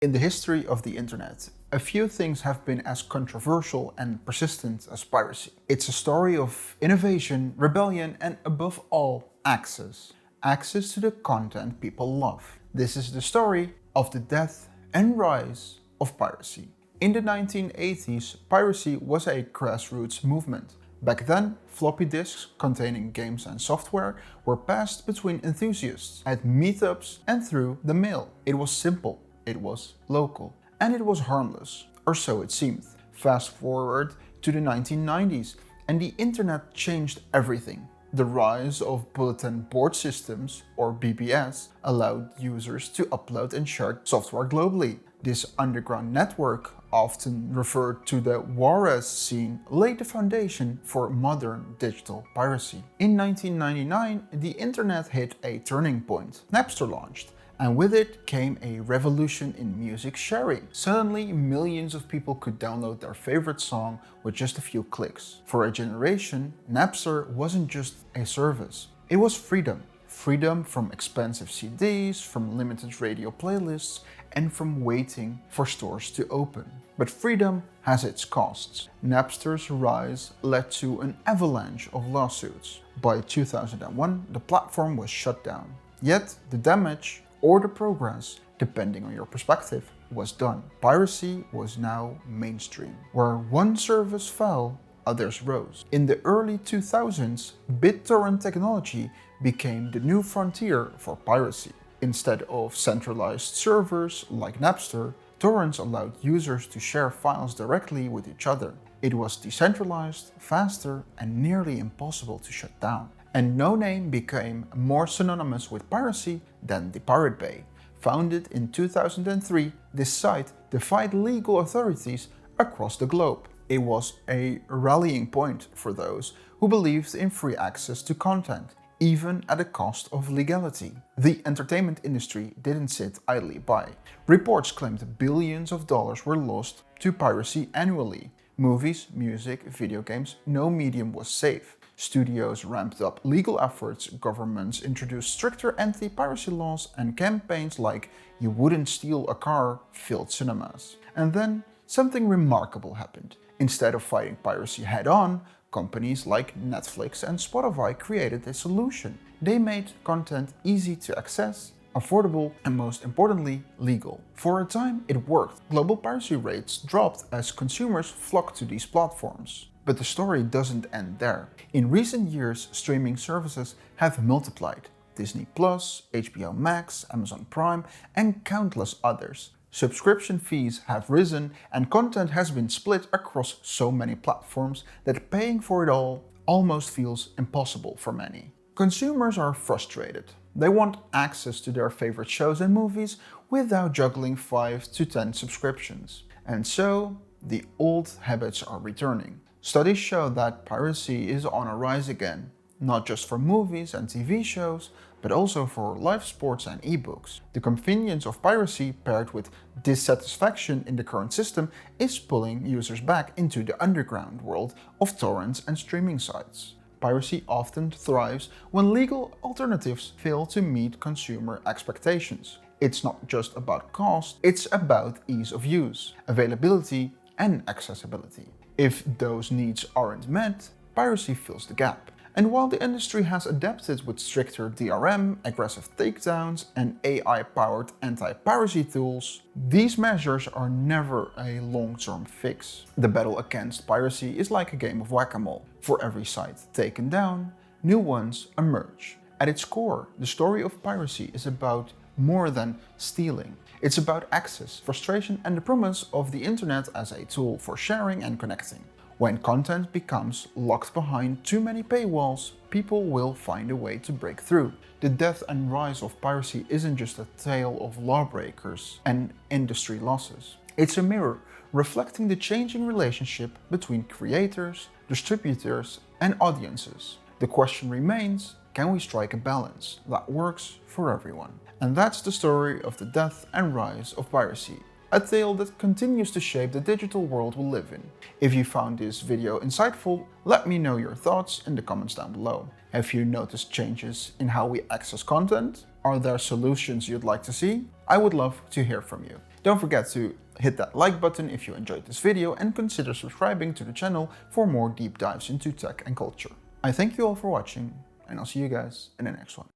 In the history of the internet, a few things have been as controversial and persistent as piracy. It's a story of innovation, rebellion, and above all, access. Access to the content people love. This is the story of the death and rise of piracy. In the 1980s, piracy was a grassroots movement. Back then, floppy disks containing games and software were passed between enthusiasts at meetups and through the mail. It was simple, it was local, and it was harmless, or so it seemed. Fast forward to the 1990s, and the internet changed everything. The rise of bulletin board systems, or BBS, allowed users to upload and share software globally. This underground network, often referred to the Juarez scene, laid the foundation for modern digital piracy. In 1999, the internet hit a turning point. Napster launched, and with it came a revolution in music sharing. Suddenly, millions of people could download their favorite song with just a few clicks. For a generation, Napster wasn't just a service, it was freedom. Freedom from expensive CDs, from limited radio playlists, and from waiting for stores to open. But freedom has its costs. Napster's rise led to an avalanche of lawsuits. By 2001, the platform was shut down. Yet, the damage or the progress, depending on your perspective, was done. Piracy was now mainstream. Where one service fell, others rose. In the early 2000s, BitTorrent technology became the new frontier for piracy. Instead of centralized servers like Napster, torrents allowed users to share files directly with each other. It was decentralized, faster, and nearly impossible to shut down. And no name became more synonymous with piracy than the Pirate Bay. Founded in 2003, this site defied legal authorities across the globe. It was a rallying point for those who believed in free access to content, even at the cost of legality. The entertainment industry didn't sit idly by. Reports claimed billions of dollars were lost to piracy annually. Movies, music, video games, no medium was safe. Studios ramped up legal efforts, governments introduced stricter anti-piracy laws, and campaigns like "You wouldn't steal a car" filled cinemas. And then something remarkable happened. Instead of fighting piracy head-on, companies like Netflix and Spotify created a solution. They made content easy to access, affordable, and most importantly, legal. For a time, it worked. Global piracy rates dropped as consumers flocked to these platforms. But the story doesn't end there. In recent years, streaming services have multiplied. Disney+, HBO Max, Amazon Prime, and countless others. Subscription fees have risen, and content has been split across so many platforms that paying for it all almost feels impossible for many. Consumers are frustrated. They want access to their favorite shows and movies without juggling 5 to 10 subscriptions. And so, the old habits are returning. Studies show that piracy is on a rise again, not just for movies and TV shows, but also for live sports and ebooks. The convenience of piracy paired with dissatisfaction in the current system is pulling users back into the underground world of torrents and streaming sites. Piracy often thrives when legal alternatives fail to meet consumer expectations. It's not just about cost, it's about ease of use, availability, and accessibility. If those needs aren't met, piracy fills the gap. And while the industry has adapted with stricter DRM, aggressive takedowns, and AI-powered anti-piracy tools, these measures are never a long-term fix. The battle against piracy is like a game of whack-a-mole. For every site taken down, new ones emerge. At its core, the story of piracy is about more than stealing. It's about access, frustration, and the promise of the internet as a tool for sharing and connecting. When content becomes locked behind too many paywalls, people will find a way to break through. The death and rise of piracy isn't just a tale of lawbreakers and industry losses. It's a mirror reflecting the changing relationship between creators, distributors, and audiences. The question remains, can we strike a balance that works for everyone? And that's the story of the death and rise of piracy. A tale that continues to shape the digital world we live in. If you found this video insightful, let me know your thoughts in the comments down below. Have you noticed changes in how we access content? Are there solutions you'd like to see? I would love to hear from you. Don't forget to hit that like button if you enjoyed this video and consider subscribing to the channel for more deep dives into tech and culture. I thank you all for watching, and I'll see you guys in the next one.